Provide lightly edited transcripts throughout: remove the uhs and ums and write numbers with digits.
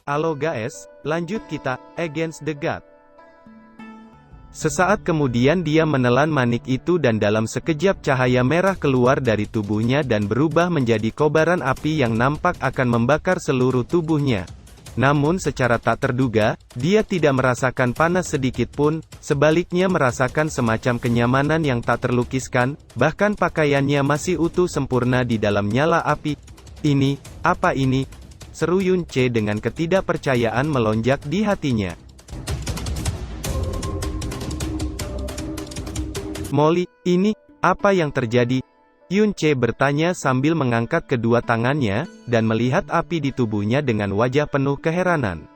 Halo guys, lanjut kita, Against the God. Sesaat kemudian dia menelan manik itu dan dalam sekejap cahaya merah keluar dari tubuhnya dan berubah menjadi kobaran api yang nampak akan membakar seluruh tubuhnya. Namun secara tak terduga, dia tidak merasakan panas sedikit pun, sebaliknya merasakan semacam kenyamanan yang tak terlukiskan, bahkan pakaiannya masih utuh sempurna di dalam nyala api. Ini, apa ini? Seru Yun Che dengan ketidakpercayaan melonjak di hatinya. Molly, ini, apa yang terjadi? Yun Che bertanya sambil mengangkat kedua tangannya, dan melihat api di tubuhnya dengan wajah penuh keheranan.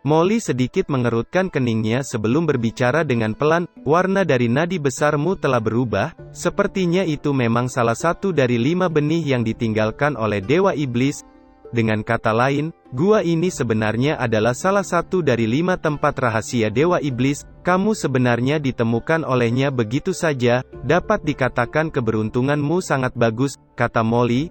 Molly sedikit mengerutkan keningnya sebelum berbicara dengan pelan, warna dari nadi besarmu telah berubah, sepertinya itu memang salah satu dari 5 benih yang ditinggalkan oleh Dewa Iblis. Dengan kata lain, gua ini sebenarnya adalah salah satu dari 5 tempat rahasia Dewa Iblis, kamu sebenarnya ditemukan olehnya begitu saja, dapat dikatakan keberuntunganmu sangat bagus, kata Molly.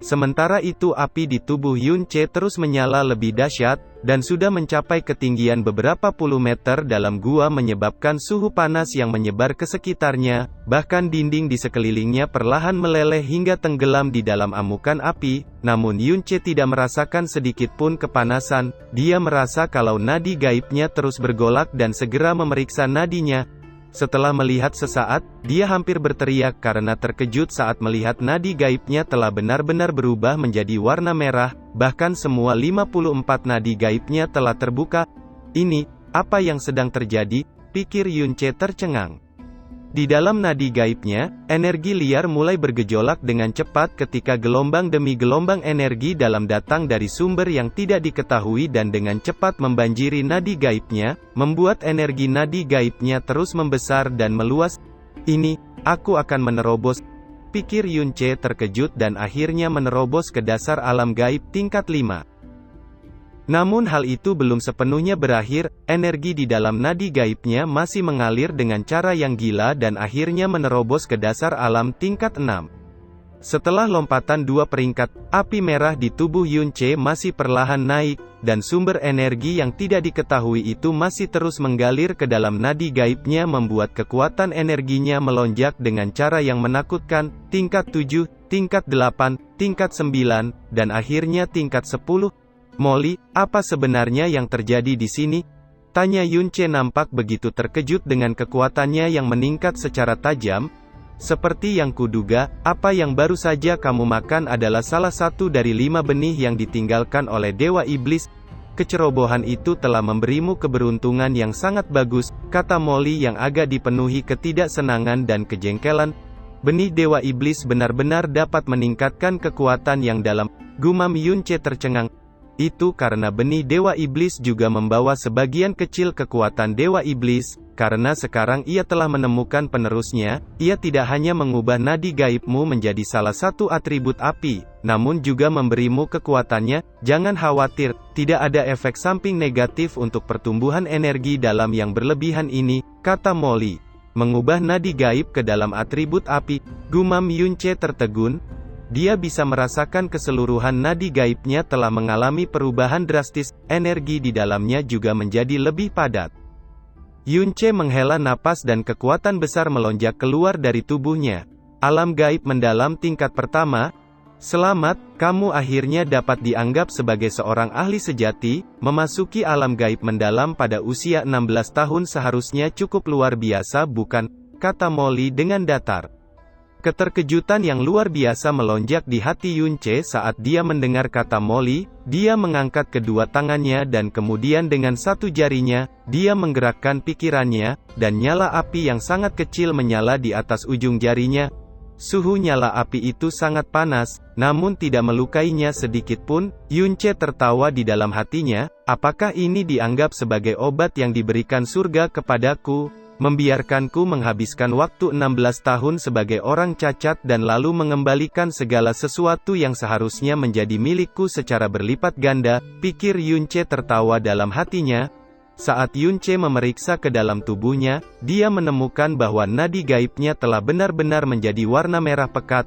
Sementara itu api di tubuh Yun Che terus menyala lebih dahsyat, dan sudah mencapai ketinggian beberapa puluh meter dalam gua menyebabkan suhu panas yang menyebar ke sekitarnya, bahkan dinding di sekelilingnya perlahan meleleh hingga tenggelam di dalam amukan api, namun Yun Che tidak merasakan sedikit pun kepanasan, dia merasa kalau nadi gaibnya terus bergolak dan segera memeriksa nadinya. Setelah melihat sesaat, dia hampir berteriak karena terkejut saat melihat nadi gaibnya telah benar-benar berubah menjadi warna merah, bahkan semua 54 nadi gaibnya telah terbuka. Ini, apa yang sedang terjadi? Pikir Yun Che tercengang. Di dalam nadi gaibnya, energi liar mulai bergejolak dengan cepat ketika gelombang demi gelombang energi dalam datang dari sumber yang tidak diketahui dan dengan cepat membanjiri nadi gaibnya, membuat energi nadi gaibnya terus membesar dan meluas. Ini, aku akan menerobos, pikir Yun Che terkejut dan akhirnya menerobos ke dasar alam gaib tingkat 5. Namun hal itu belum sepenuhnya berakhir, energi di dalam nadi gaibnya masih mengalir dengan cara yang gila dan akhirnya menerobos ke dasar alam tingkat 6. Setelah lompatan 2 peringkat, api merah di tubuh Yun Che masih perlahan naik, dan sumber energi yang tidak diketahui itu masih terus menggalir ke dalam nadi gaibnya membuat kekuatan energinya melonjak dengan cara yang menakutkan, tingkat 7, tingkat 8, tingkat 9, dan akhirnya tingkat 10. Molly, apa sebenarnya yang terjadi di sini? Tanya Yun Che nampak begitu terkejut dengan kekuatannya yang meningkat secara tajam. Seperti yang kuduga, apa yang baru saja kamu makan adalah salah satu dari 5 benih yang ditinggalkan oleh Dewa Iblis. Kecerobohan itu telah memberimu keberuntungan yang sangat bagus, kata Molly yang agak dipenuhi ketidaksenangan dan kejengkelan. Benih Dewa Iblis benar-benar dapat meningkatkan kekuatan yang dalam, gumam Yun Che tercengang. Itu karena benih Dewa Iblis juga membawa sebagian kecil kekuatan Dewa Iblis, karena sekarang ia telah menemukan penerusnya, ia tidak hanya mengubah nadi gaibmu menjadi salah satu atribut api, namun juga memberimu kekuatannya. Jangan khawatir, tidak ada efek samping negatif untuk pertumbuhan energi dalam yang berlebihan ini, kata Molly. Mengubah nadi gaib ke dalam atribut api, gumam Yun Che tertegun. Dia bisa merasakan keseluruhan nadi gaibnya telah mengalami perubahan drastis, energi di dalamnya juga menjadi lebih padat. Yun Che menghela napas dan kekuatan besar melonjak keluar dari tubuhnya. Alam gaib mendalam tingkat pertama. Selamat, kamu akhirnya dapat dianggap sebagai seorang ahli sejati. Memasuki alam gaib mendalam pada usia 16 tahun seharusnya cukup luar biasa bukan? Kata Molly dengan datar. Keterkejutan yang luar biasa melonjak di hati Yun Che saat dia mendengar kata Molly. Dia mengangkat kedua tangannya dan kemudian dengan satu jarinya, dia menggerakkan pikirannya, dan nyala api yang sangat kecil menyala di atas ujung jarinya. Suhu nyala api itu sangat panas, namun tidak melukainya sedikit pun. Yun Che tertawa di dalam hatinya, apakah ini dianggap sebagai obat yang diberikan surga kepadaku? Membiarkanku menghabiskan waktu 16 tahun sebagai orang cacat dan lalu mengembalikan segala sesuatu yang seharusnya menjadi milikku secara berlipat ganda, pikir Yun Che tertawa dalam hatinya. Saat Yun Che memeriksa ke dalam tubuhnya, dia menemukan bahwa nadi gaibnya telah benar-benar menjadi warna merah pekat.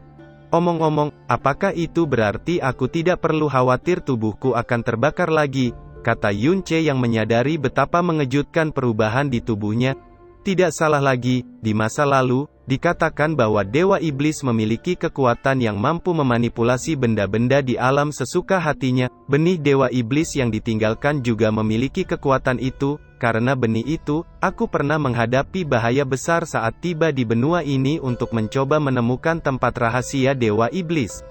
Omong-omong, apakah itu berarti aku tidak perlu khawatir tubuhku akan terbakar lagi? kata Yun Che yang menyadari betapa mengejutkan perubahan di tubuhnya. Tidak salah lagi, di masa lalu, dikatakan bahwa Dewa Iblis memiliki kekuatan yang mampu memanipulasi benda-benda di alam sesuka hatinya. Benih Dewa Iblis yang ditinggalkan juga memiliki kekuatan itu. Karena benih itu, aku pernah menghadapi bahaya besar saat tiba di benua ini untuk mencoba menemukan tempat rahasia Dewa Iblis.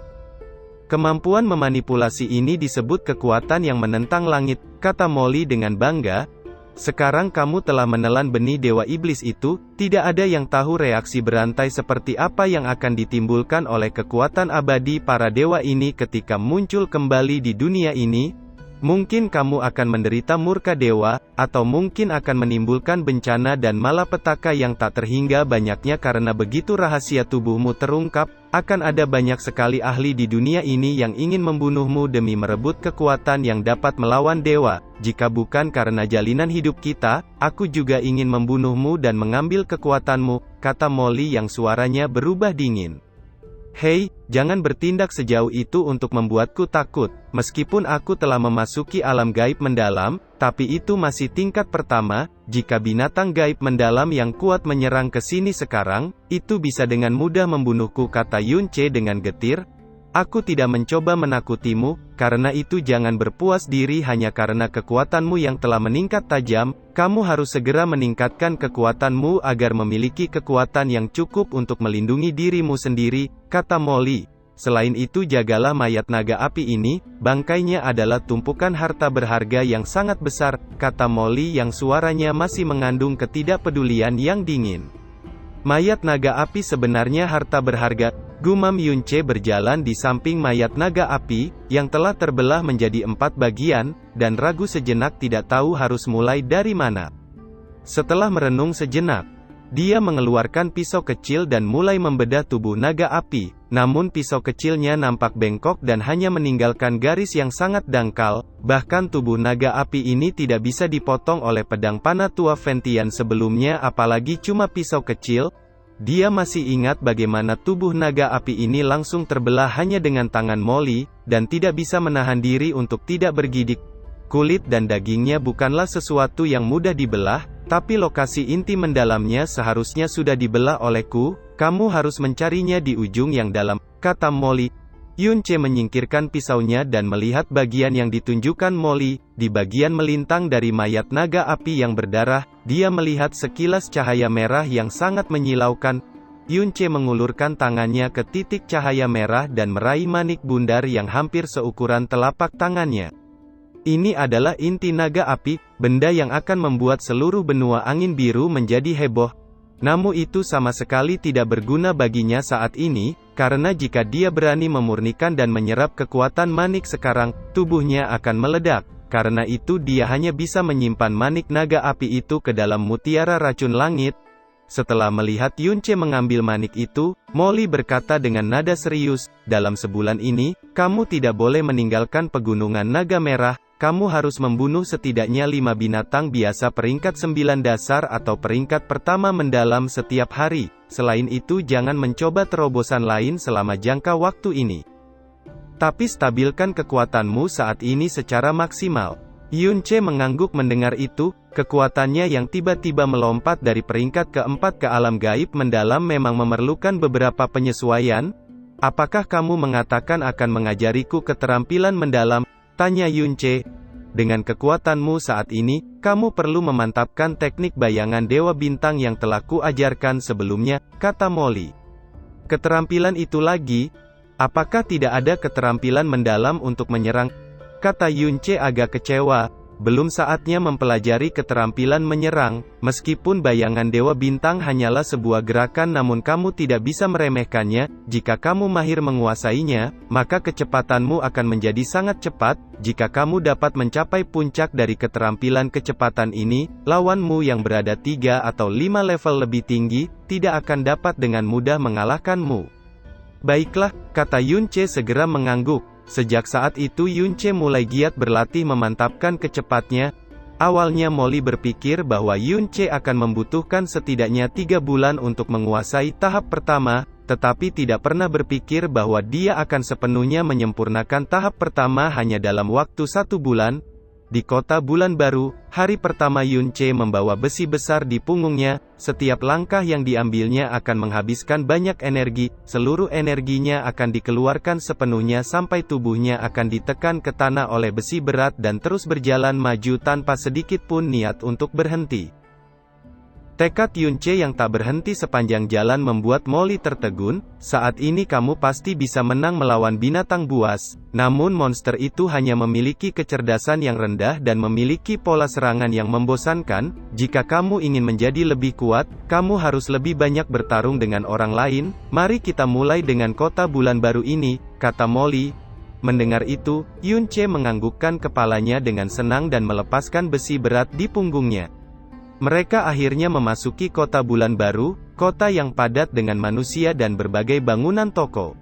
Kemampuan memanipulasi ini disebut kekuatan yang menentang langit, kata Molly dengan bangga. Sekarang kamu telah menelan benih Dewa Iblis itu, tidak ada yang tahu reaksi berantai seperti apa yang akan ditimbulkan oleh kekuatan abadi para dewa ini ketika muncul kembali di dunia ini. Mungkin kamu akan menderita murka dewa, atau mungkin akan menimbulkan bencana dan malapetaka yang tak terhingga banyaknya karena begitu rahasia tubuhmu terungkap, akan ada banyak sekali ahli di dunia ini yang ingin membunuhmu demi merebut kekuatan yang dapat melawan dewa. Jika bukan karena jalinan hidup kita, aku juga ingin membunuhmu dan mengambil kekuatanmu, kata Molly yang suaranya berubah dingin. Hei, jangan bertindak sejauh itu untuk membuatku takut. Meskipun aku telah memasuki alam gaib mendalam, tapi itu masih tingkat pertama. Jika binatang gaib mendalam yang kuat menyerang ke sini sekarang, itu bisa dengan mudah membunuhku, kata Yun Che dengan getir. Aku tidak mencoba menakutimu, karena itu jangan berpuas diri hanya karena kekuatanmu yang telah meningkat tajam. Kamu harus segera meningkatkan kekuatanmu agar memiliki kekuatan yang cukup untuk melindungi dirimu sendiri, kata Molly. Selain itu jagalah mayat naga api ini, bangkainya adalah tumpukan harta berharga yang sangat besar, kata Molly yang suaranya masih mengandung ketidakpedulian yang dingin. Mayat naga api sebenarnya harta berharga, gumam Yun Che berjalan di samping mayat naga api, yang telah terbelah menjadi 4 bagian, dan ragu sejenak tidak tahu harus mulai dari mana. Setelah merenung sejenak, dia mengeluarkan pisau kecil dan mulai membedah tubuh naga api, namun pisau kecilnya nampak bengkok dan hanya meninggalkan garis yang sangat dangkal, bahkan tubuh naga api ini tidak bisa dipotong oleh pedang panah tua Ventian sebelumnya apalagi cuma pisau kecil. Dia masih ingat bagaimana tubuh naga api ini langsung terbelah hanya dengan tangan Molly, dan tidak bisa menahan diri untuk tidak bergidik. Kulit dan dagingnya bukanlah sesuatu yang mudah dibelah, tapi lokasi inti mendalamnya seharusnya sudah dibelah olehku. Kamu harus mencarinya di ujung yang dalam, kata Molly. Yun Che menyingkirkan pisaunya dan melihat bagian yang ditunjukkan Molly. Di bagian melintang dari mayat naga api yang berdarah, dia melihat sekilas cahaya merah yang sangat menyilaukan. Yun Che mengulurkan tangannya ke titik cahaya merah dan meraih manik bundar yang hampir seukuran telapak tangannya. Ini adalah inti naga api, benda yang akan membuat seluruh benua angin biru menjadi heboh. Namun itu sama sekali tidak berguna baginya saat ini, karena jika dia berani memurnikan dan menyerap kekuatan manik sekarang, tubuhnya akan meledak. Karena itu dia hanya bisa menyimpan manik naga api itu ke dalam mutiara racun langit. Setelah melihat Yun Che mengambil manik itu, Molly berkata dengan nada serius, dalam sebulan ini, kamu tidak boleh meninggalkan pegunungan naga merah. Kamu harus membunuh setidaknya 5 binatang biasa peringkat 9 dasar atau peringkat pertama mendalam setiap hari. Selain itu jangan mencoba terobosan lain selama jangka waktu ini. Tapi stabilkan kekuatanmu saat ini secara maksimal. Yun Che mengangguk mendengar itu, kekuatannya yang tiba-tiba melompat dari peringkat keempat ke alam gaib mendalam memang memerlukan beberapa penyesuaian. Apakah kamu mengatakan akan mengajariku keterampilan mendalam? Tanya Yun Che. Dengan kekuatanmu saat ini, kamu perlu memantapkan teknik bayangan Dewa Bintang yang telah kuajarkan sebelumnya, kata Molly. Keterampilan itu lagi? Apakah tidak ada keterampilan mendalam untuk menyerang? Kata Yun Che agak kecewa. Belum saatnya mempelajari keterampilan menyerang, meskipun bayangan Dewa Bintang hanyalah sebuah gerakan namun kamu tidak bisa meremehkannya. Jika kamu mahir menguasainya, maka kecepatanmu akan menjadi sangat cepat. Jika kamu dapat mencapai puncak dari keterampilan kecepatan ini, lawanmu yang berada 3 atau 5 level lebih tinggi, tidak akan dapat dengan mudah mengalahkanmu. Baiklah, kata Yun Che segera mengangguk. Sejak saat itu Yun Che mulai giat berlatih memantapkan kecepatnya. Awalnya Molly berpikir bahwa Yun Che akan membutuhkan setidaknya 3 bulan untuk menguasai tahap pertama, tetapi tidak pernah berpikir bahwa dia akan sepenuhnya menyempurnakan tahap pertama hanya dalam waktu 1 bulan. Di kota bulan baru, hari pertama Yunche membawa besi besar di punggungnya. Setiap langkah yang diambilnya akan menghabiskan banyak energi, seluruh energinya akan dikeluarkan sepenuhnya sampai tubuhnya akan ditekan ke tanah oleh besi berat dan terus berjalan maju tanpa sedikit pun niat untuk berhenti. Tekad Yunche yang tak berhenti sepanjang jalan membuat Molly tertegun. Saat ini kamu pasti bisa menang melawan binatang buas, namun monster itu hanya memiliki kecerdasan yang rendah dan memiliki pola serangan yang membosankan. Jika kamu ingin menjadi lebih kuat, kamu harus lebih banyak bertarung dengan orang lain. Mari kita mulai dengan kota bulan baru ini, kata Molly. Mendengar itu, Yunche menganggukkan kepalanya dengan senang dan melepaskan besi berat di punggungnya. Mereka akhirnya memasuki kota bulan baru, kota yang padat dengan manusia dan berbagai bangunan toko.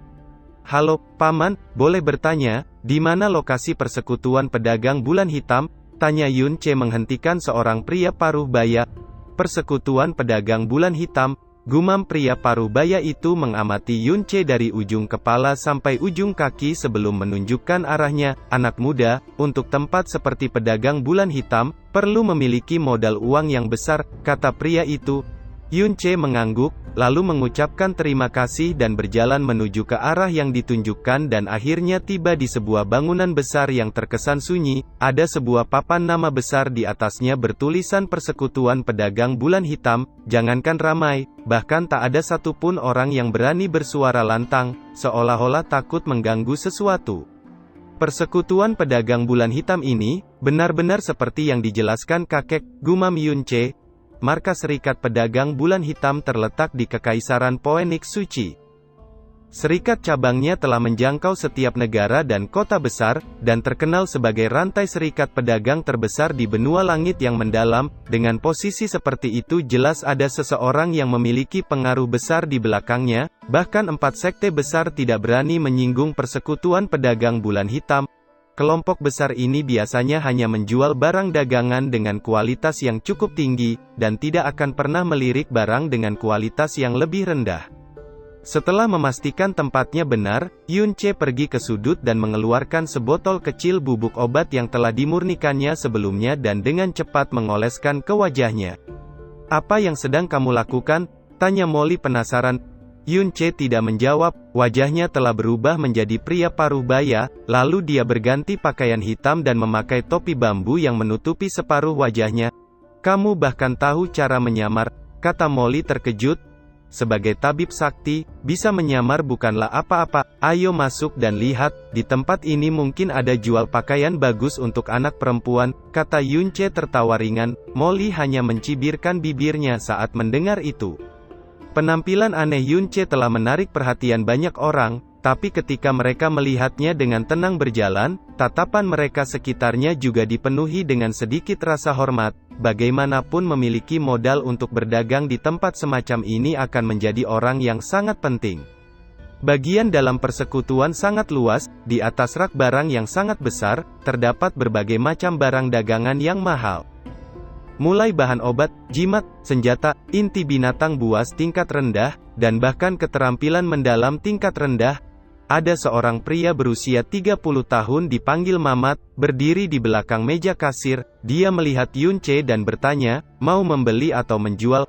"Halo, Paman, boleh bertanya, di mana lokasi persekutuan pedagang bulan hitam?" tanya Yunche menghentikan seorang pria paruh baya. "Persekutuan pedagang bulan hitam," gumam pria paruh baya itu mengamati Yunche dari ujung kepala sampai ujung kaki sebelum menunjukkan arahnya. "Anak muda, untuk tempat seperti pedagang bulan hitam, perlu memiliki modal uang yang besar," kata pria itu. Yunche mengangguk, lalu mengucapkan terima kasih dan berjalan menuju ke arah yang ditunjukkan dan akhirnya tiba di sebuah bangunan besar yang terkesan sunyi. Ada sebuah papan nama besar di atasnya bertulisan Persekutuan Pedagang Bulan Hitam. Jangankan ramai, bahkan tak ada satupun orang yang berani bersuara lantang, seolah-olah takut mengganggu sesuatu. Persekutuan Pedagang Bulan Hitam ini, benar-benar seperti yang dijelaskan kakek, gumam Yunche. Markas Serikat Pedagang Bulan Hitam terletak di Kekaisaran Phoenix Suci. Serikat cabangnya telah menjangkau setiap negara dan kota besar, dan terkenal sebagai rantai serikat pedagang terbesar di benua langit yang mendalam. Dengan posisi seperti itu jelas ada seseorang yang memiliki pengaruh besar di belakangnya, bahkan 4 sekte besar tidak berani menyinggung Persekutuan Pedagang Bulan Hitam. Kelompok besar ini biasanya hanya menjual barang dagangan dengan kualitas yang cukup tinggi, dan tidak akan pernah melirik barang dengan kualitas yang lebih rendah. Setelah memastikan tempatnya benar, Yunche pergi ke sudut dan mengeluarkan sebotol kecil bubuk obat yang telah dimurnikannya sebelumnya dan dengan cepat mengoleskan ke wajahnya. "Apa yang sedang kamu lakukan?" tanya Molly penasaran. Yunche tidak menjawab, wajahnya telah berubah menjadi pria paruh baya, lalu dia berganti pakaian hitam dan memakai topi bambu yang menutupi separuh wajahnya. "Kamu bahkan tahu cara menyamar," kata Molly terkejut. "Sebagai tabib sakti, bisa menyamar bukanlah apa-apa. Ayo masuk dan lihat, di tempat ini mungkin ada jual pakaian bagus untuk anak perempuan," kata Yunche tertawa ringan. Molly hanya mencibirkan bibirnya saat mendengar itu. Penampilan aneh Yunche telah menarik perhatian banyak orang, tapi ketika mereka melihatnya dengan tenang berjalan, tatapan mereka sekitarnya juga dipenuhi dengan sedikit rasa hormat. Bagaimanapun memiliki modal untuk berdagang di tempat semacam ini akan menjadi orang yang sangat penting. Bagian dalam persekutuan sangat luas, di atas rak barang yang sangat besar, terdapat berbagai macam barang dagangan yang mahal. Mulai bahan obat, jimat, senjata, inti binatang buas tingkat rendah, dan bahkan keterampilan mendalam tingkat rendah. Ada seorang pria berusia 30 tahun dipanggil Mamat, berdiri di belakang meja kasir. Dia melihat Yunche dan bertanya, "Mau membeli atau menjual?"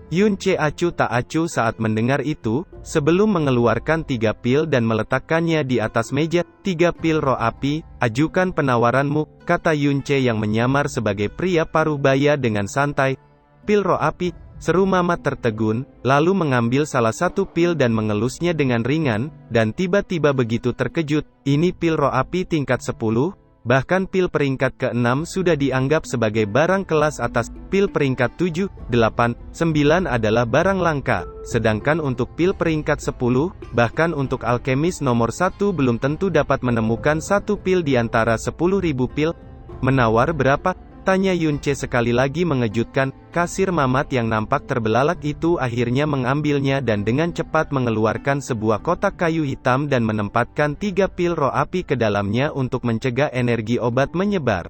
Yunche acuh tak acuh saat mendengar itu, sebelum mengeluarkan 3 pil dan meletakkannya di atas meja. 3 pil roh api, ajukan penawaranmu, kata Yunche yang menyamar sebagai pria paruh baya dengan santai. "Pil roh api," seru Mamat tertegun, lalu mengambil salah satu pil dan mengelusnya dengan ringan, dan tiba-tiba begitu terkejut. "Ini pil roh api tingkat 10? Bahkan pil peringkat ke-6 sudah dianggap sebagai barang kelas atas. Pil peringkat 7, 8, 9 adalah barang langka. Sedangkan untuk pil peringkat 10, bahkan untuk alkemis nomor 1 belum tentu dapat menemukan satu pil di antara 10.000 pil." "Menawar berapa?" tanya Yunche sekali lagi mengejutkan. Kasir Mamat yang nampak terbelalak itu akhirnya mengambilnya dan dengan cepat mengeluarkan sebuah kotak kayu hitam dan menempatkan 3 pil roh api ke dalamnya untuk mencegah energi obat menyebar.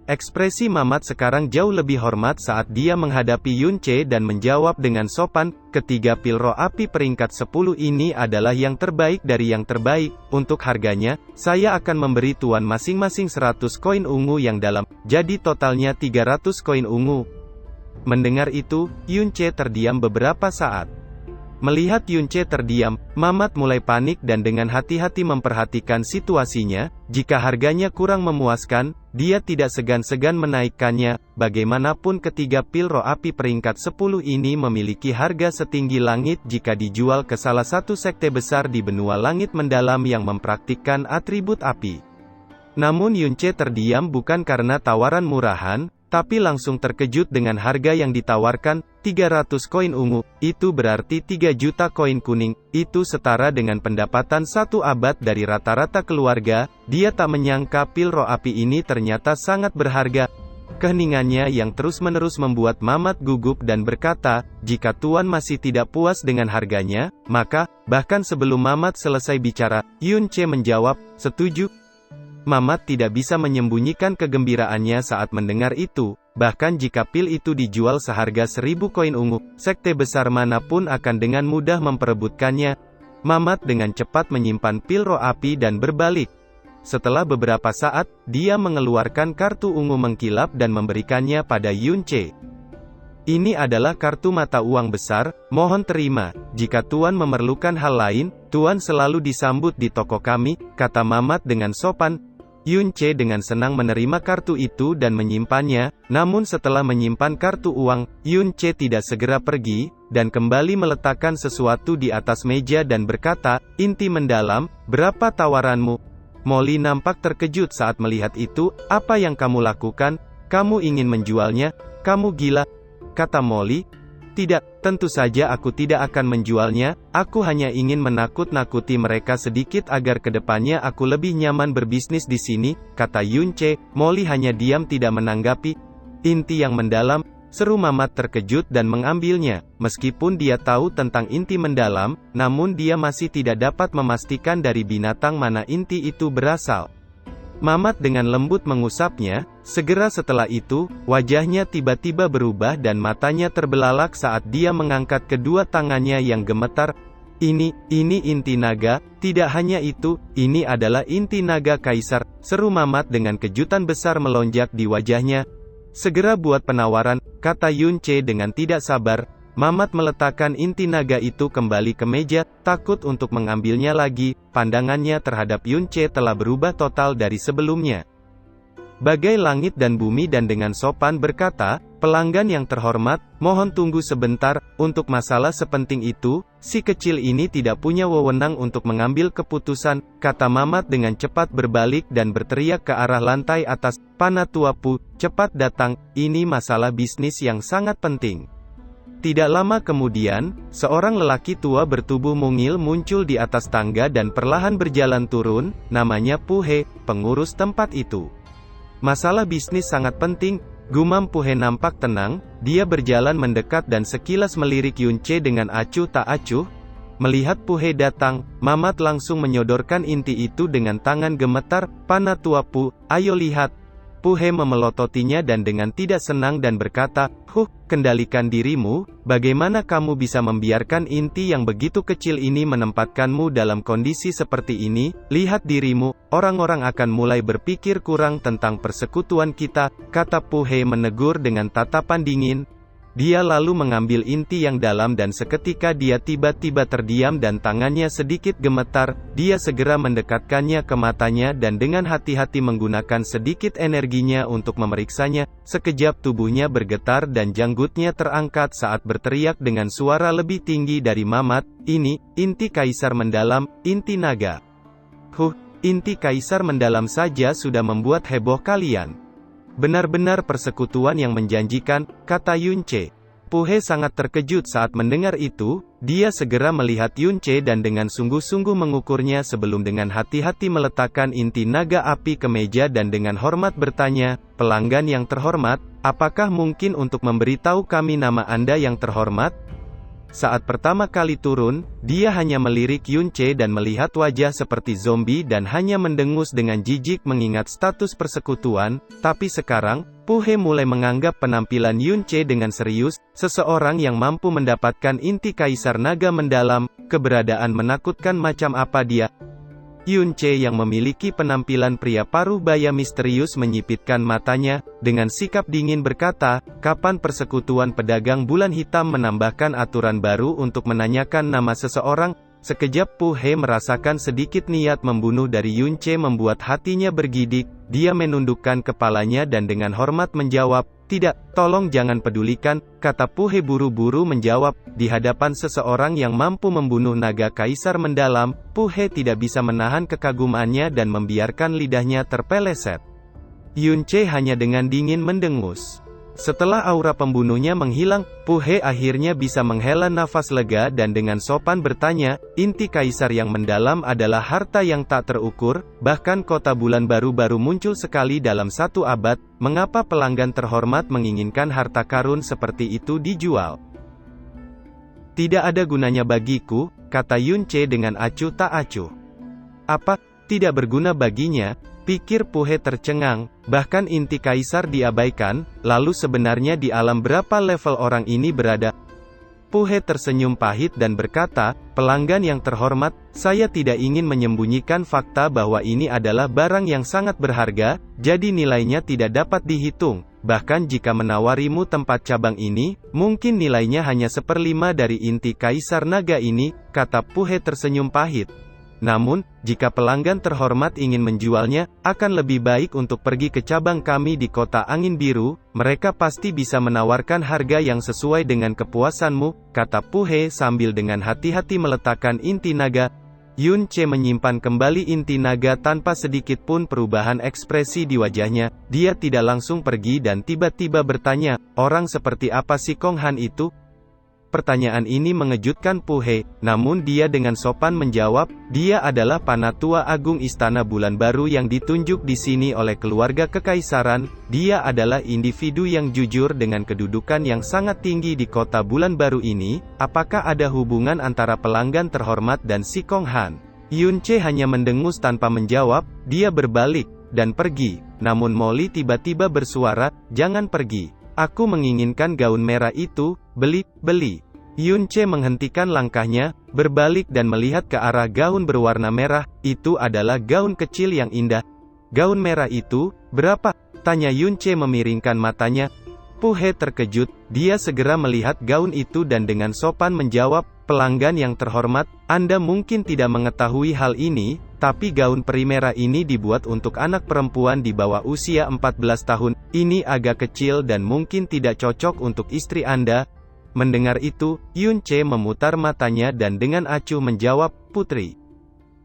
Ekspresi Mamat sekarang jauh lebih hormat saat dia menghadapi Yunche dan menjawab dengan sopan, ketiga pil roh api peringkat 10 ini adalah yang terbaik dari yang terbaik, untuk harganya, saya akan memberi tuan masing-masing 100 koin ungu yang dalam, jadi totalnya 300 koin ungu. Mendengar itu, Yunche terdiam beberapa saat. Melihat Yunche terdiam, Mamat mulai panik dan dengan hati-hati memperhatikan situasinya. Jika harganya kurang memuaskan, dia tidak segan-segan menaikkannya. Bagaimanapun ketiga pil roh api peringkat 10 ini memiliki harga setinggi langit jika dijual ke salah satu sekte besar di benua langit mendalam yang mempraktikkan atribut api. Namun Yunche terdiam bukan karena tawaran murahan, tapi langsung terkejut dengan harga yang ditawarkan, 300 koin ungu, itu berarti 3 juta koin kuning, itu setara dengan pendapatan 1 abad dari rata-rata keluarga. Dia tak menyangka pil roh api ini ternyata sangat berharga. Keheningannya yang terus-menerus membuat Mamat gugup dan berkata, jika tuan masih tidak puas dengan harganya, maka, bahkan sebelum Mamat selesai bicara, Yunche menjawab, setuju. Mamat tidak bisa menyembunyikan kegembiraannya saat mendengar itu, bahkan jika pil itu dijual seharga 1000 koin ungu, sekte besar manapun akan dengan mudah memperebutkannya. Mamat dengan cepat menyimpan pil roh api dan berbalik. Setelah beberapa saat, dia mengeluarkan kartu ungu mengkilap dan memberikannya pada Yunche. Ini adalah kartu mata uang besar, mohon terima. Jika tuan memerlukan hal lain, tuan selalu disambut di toko kami, kata Mamat dengan sopan. Yunche dengan senang menerima kartu itu dan menyimpannya, namun setelah menyimpan kartu uang, Yunche tidak segera pergi, dan kembali meletakkan sesuatu di atas meja dan berkata, inti mendalam, berapa tawaranmu? Molly nampak terkejut saat melihat itu. Apa yang kamu lakukan? Kamu ingin menjualnya? Kamu gila? Kata Molly. Tidak, tentu saja aku tidak akan menjualnya, aku hanya ingin menakut-nakuti mereka sedikit agar kedepannya aku lebih nyaman berbisnis di sini, kata Yunche. Molly hanya diam tidak menanggapi. Inti yang mendalam, seru Mamat terkejut dan mengambilnya. Meskipun dia tahu tentang inti mendalam, namun dia masih tidak dapat memastikan dari binatang mana inti itu berasal. Mamat dengan lembut mengusapnya. Segera setelah itu, wajahnya tiba-tiba berubah dan matanya terbelalak saat dia mengangkat kedua tangannya yang gemetar. Ini inti naga, tidak hanya itu, ini adalah inti naga kaisar, seru Mamat dengan kejutan besar melonjak di wajahnya. Segera buat penawaran, kata Yunche dengan tidak sabar. Mamat meletakkan inti naga itu kembali ke meja, takut untuk mengambilnya lagi. Pandangannya terhadap Yunche telah berubah total dari sebelumnya. Bagai langit dan bumi dan dengan sopan berkata, pelanggan yang terhormat, mohon tunggu sebentar, untuk masalah sepenting itu, si kecil ini tidak punya wewenang untuk mengambil keputusan, kata Mamat dengan cepat berbalik dan berteriak ke arah lantai atas, Panatuapu, cepat datang, ini masalah bisnis yang sangat penting. Tidak lama kemudian, seorang lelaki tua bertubuh mungil muncul di atas tangga dan perlahan berjalan turun, namanya Puhe, pengurus tempat itu. Masalah bisnis sangat penting, gumam Puhe nampak tenang, dia berjalan mendekat dan sekilas melirik Yunche dengan acuh tak acuh. Melihat Puhe datang, Mamat langsung menyodorkan inti itu dengan tangan gemetar, Panatuapu, ayo lihat. Puhe memelototinya dan dengan tidak senang dan berkata, kendalikan dirimu, bagaimana kamu bisa membiarkan inti yang begitu kecil ini menempatkanmu dalam kondisi seperti ini? Lihat dirimu, orang-orang akan mulai berpikir kurang tentang persekutuan kita, kata Puhe menegur dengan tatapan dingin. Dia lalu mengambil inti yang dalam dan seketika dia tiba-tiba terdiam dan tangannya sedikit gemetar. Dia segera mendekatkannya ke matanya dan dengan hati-hati menggunakan sedikit energinya untuk memeriksanya. Sekejap tubuhnya bergetar dan janggutnya terangkat saat berteriak dengan suara lebih tinggi dari Mamat, ini, inti kaisar mendalam, inti naga. Inti kaisar mendalam saja sudah membuat heboh kalian. Benar-benar persekutuan yang menjanjikan, kata Yunche. Puhe sangat terkejut saat mendengar itu, dia segera melihat Yunche dan dengan sungguh-sungguh mengukurnya sebelum dengan hati-hati meletakkan inti naga api ke meja dan dengan hormat bertanya, pelanggan yang terhormat, apakah mungkin untuk memberitahu kami nama Anda yang terhormat? Saat pertama kali turun, dia hanya melirik Yunche dan melihat wajah seperti zombie dan hanya mendengus dengan jijik mengingat status persekutuan, tapi sekarang, Pu-he mulai menganggap penampilan Yunche dengan serius, seseorang yang mampu mendapatkan inti Kaisar Naga mendalam, keberadaan menakutkan macam apa dia. Yunche yang memiliki penampilan pria paruh baya misterius menyipitkan matanya, dengan sikap dingin berkata, kapan persekutuan pedagang bulan hitam menambahkan aturan baru untuk menanyakan nama seseorang? Sekejap Pu-he merasakan sedikit niat membunuh dari Yunche membuat hatinya bergidik, dia menundukkan kepalanya dan dengan hormat menjawab, tidak, tolong jangan pedulikan, kata Pu-he buru-buru menjawab, di hadapan seseorang yang mampu membunuh naga kaisar mendalam, Pu-he tidak bisa menahan kekagumannya dan membiarkan lidahnya terpeleset. Yunche hanya dengan dingin mendengus. Setelah aura pembunuhnya menghilang, Pu-he akhirnya bisa menghela nafas lega dan dengan sopan bertanya, inti kaisar yang mendalam adalah harta yang tak terukur, bahkan kota bulan baru-baru muncul sekali dalam 1 abad, mengapa pelanggan terhormat menginginkan harta karun seperti itu dijual? Tidak ada gunanya bagiku, kata Yunche dengan acuh tak acuh. Apa? Tidak berguna baginya? Pikir Pu-he tercengang, bahkan inti kaisar diabaikan, lalu sebenarnya di alam berapa level orang ini berada? Pu-he tersenyum pahit dan berkata, pelanggan yang terhormat, saya tidak ingin menyembunyikan fakta bahwa ini adalah barang yang sangat berharga, jadi nilainya tidak dapat dihitung, bahkan jika menawarimu tempat cabang ini, mungkin nilainya hanya 1/5 dari inti kaisar naga ini, kata Pu-he tersenyum pahit. Namun, jika pelanggan terhormat ingin menjualnya, akan lebih baik untuk pergi ke cabang kami di kota Angin Biru, mereka pasti bisa menawarkan harga yang sesuai dengan kepuasanmu, kata Pu-he sambil dengan hati-hati meletakkan inti naga. Yunche menyimpan kembali inti naga tanpa sedikit pun perubahan ekspresi di wajahnya, dia tidak langsung pergi dan tiba-tiba bertanya, orang seperti apa si Kong Han itu? Pertanyaan ini mengejutkan Pu-he, namun dia dengan sopan menjawab, dia adalah Panatua Agung Istana Bulan Baru yang ditunjuk di sini oleh keluarga kekaisaran, dia adalah individu yang jujur dengan kedudukan yang sangat tinggi di kota Bulan Baru ini, apakah ada hubungan antara pelanggan terhormat dan si Kong Han? Yunche hanya mendengus tanpa menjawab, dia berbalik, dan pergi, namun Molly tiba-tiba bersuara, jangan pergi. Aku menginginkan gaun merah itu, beli. Yunche menghentikan langkahnya, berbalik dan melihat ke arah gaun berwarna merah, itu adalah gaun kecil yang indah. Gaun merah itu, berapa? Tanya Yunche memiringkan matanya. Pu-he terkejut, dia segera melihat gaun itu dan dengan sopan menjawab, pelanggan yang terhormat, Anda mungkin tidak mengetahui hal ini, tapi gaun peri merah ini dibuat untuk anak perempuan di bawah usia 14 tahun, ini agak kecil dan mungkin tidak cocok untuk istri Anda. Mendengar itu, Yunche memutar matanya dan dengan acuh menjawab, putri.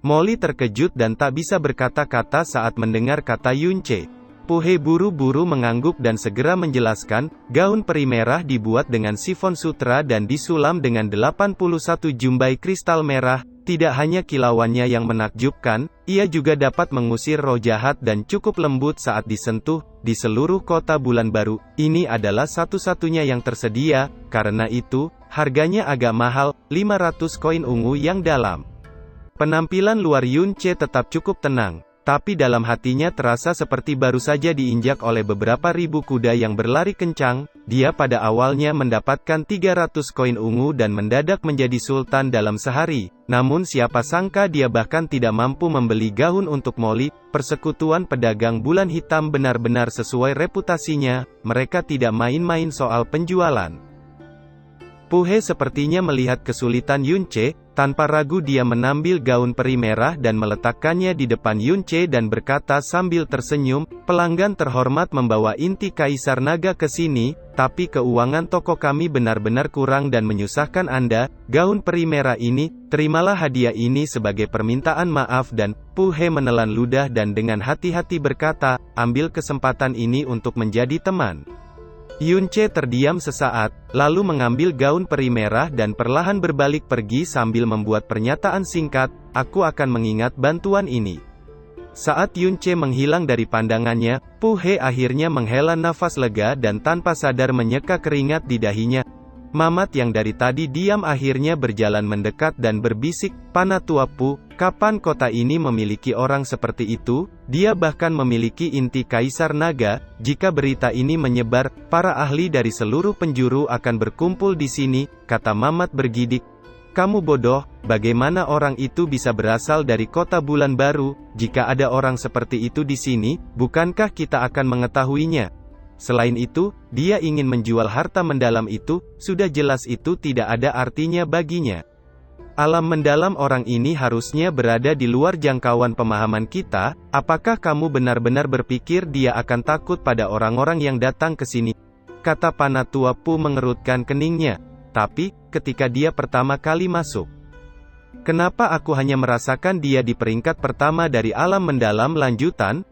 Molly terkejut dan tak bisa berkata-kata saat mendengar kata Yunche. Pu-he buru-buru mengangguk dan segera menjelaskan, gaun peri merah dibuat dengan sifon sutra dan disulam dengan 81 jumbai kristal merah, tidak hanya kilauannya yang menakjubkan, ia juga dapat mengusir roh jahat dan cukup lembut saat disentuh, di seluruh kota Bulan Baru, ini adalah satu-satunya yang tersedia, karena itu, harganya agak mahal, 500 koin ungu yang dalam. Penampilan luar Yunche tetap cukup tenang. Tapi dalam hatinya terasa seperti baru saja diinjak oleh beberapa ribu kuda yang berlari kencang, dia pada awalnya mendapatkan 300 koin ungu dan mendadak menjadi sultan dalam sehari, namun siapa sangka dia bahkan tidak mampu membeli gaun untuk Molly, persekutuan pedagang bulan hitam benar-benar sesuai reputasinya, mereka tidak main-main soal penjualan. Pu-he sepertinya melihat kesulitan Yunche, tanpa ragu dia menambil gaun peri merah dan meletakkannya di depan Yunche dan berkata sambil tersenyum, pelanggan terhormat membawa inti Kaisar Naga ke sini, tapi keuangan toko kami benar-benar kurang dan menyusahkan Anda, gaun peri merah ini, terimalah hadiah ini sebagai permintaan maaf dan, Pu-he menelan ludah dan dengan hati-hati berkata, ambil kesempatan ini untuk menjadi teman. Yunche terdiam sesaat, lalu mengambil gaun peri merah dan perlahan berbalik pergi sambil membuat pernyataan singkat, aku akan mengingat bantuan ini. Saat Yunche menghilang dari pandangannya, Pu-he akhirnya menghela nafas lega dan tanpa sadar menyeka keringat di dahinya. Mamat yang dari tadi diam akhirnya berjalan mendekat dan berbisik, "Panatuapu, kapan kota ini memiliki orang seperti itu? Dia bahkan memiliki inti Kaisar Naga. Jika berita ini menyebar, para ahli dari seluruh penjuru akan berkumpul di sini," kata Mamat bergidik. "Kamu bodoh, bagaimana orang itu bisa berasal dari kota Bulan Baru? Jika ada orang seperti itu di sini, bukankah kita akan mengetahuinya? Selain itu, dia ingin menjual harta mendalam itu, sudah jelas itu tidak ada artinya baginya. Alam mendalam orang ini harusnya berada di luar jangkauan pemahaman kita. Apakah kamu benar-benar berpikir dia akan takut pada orang-orang yang datang ke sini?" kata Panatuapu mengerutkan keningnya. "Tapi, ketika dia pertama kali masuk, kenapa aku hanya merasakan dia di peringkat pertama dari alam mendalam lanjutan?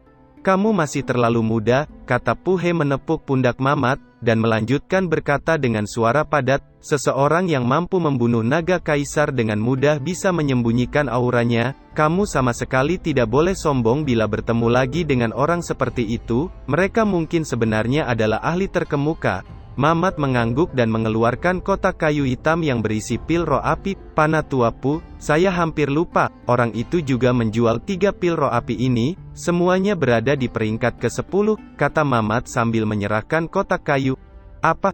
Kamu masih terlalu muda," kata Puhe menepuk pundak Mamat, dan melanjutkan berkata dengan suara padat, "Seseorang yang mampu membunuh naga kaisar dengan mudah bisa menyembunyikan auranya. Kamu sama sekali tidak boleh sombong bila bertemu lagi dengan orang seperti itu. Mereka mungkin sebenarnya adalah ahli terkemuka." Mamat mengangguk dan mengeluarkan kotak kayu hitam yang berisi pil roh api. "Panatuapu, saya hampir lupa, orang itu juga menjual 3 pil roh api ini, semuanya berada di peringkat ke-10, kata Mamat sambil menyerahkan kotak kayu. "Apa?"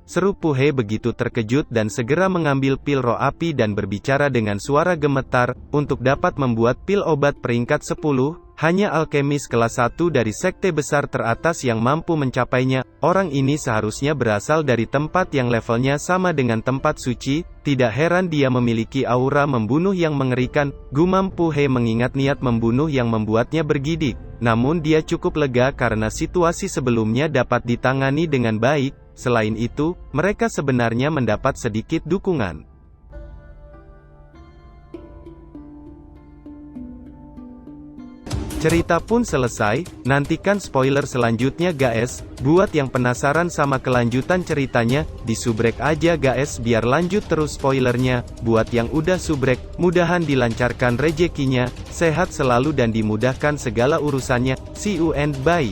seru Puhe begitu terkejut dan segera mengambil pil roh api dan berbicara dengan suara gemetar, "Untuk dapat membuat pil obat peringkat 10, hanya alkemis kelas 1 dari sekte besar teratas yang mampu mencapainya. Orang ini seharusnya berasal dari tempat yang levelnya sama dengan tempat suci. Tidak heran dia memiliki aura membunuh yang mengerikan." Gumam Puhe mengingat niat membunuh yang membuatnya bergidik. Namun dia cukup lega karena situasi sebelumnya dapat ditangani dengan baik. Selain itu, mereka sebenarnya mendapat sedikit dukungan. Cerita pun selesai, nantikan spoiler selanjutnya guys. Buat yang penasaran sama kelanjutan ceritanya, disubrek aja guys biar lanjut terus spoilernya. Buat yang udah subrek, mudahan dilancarkan rezekinya, sehat selalu dan dimudahkan segala urusannya. See you and bye.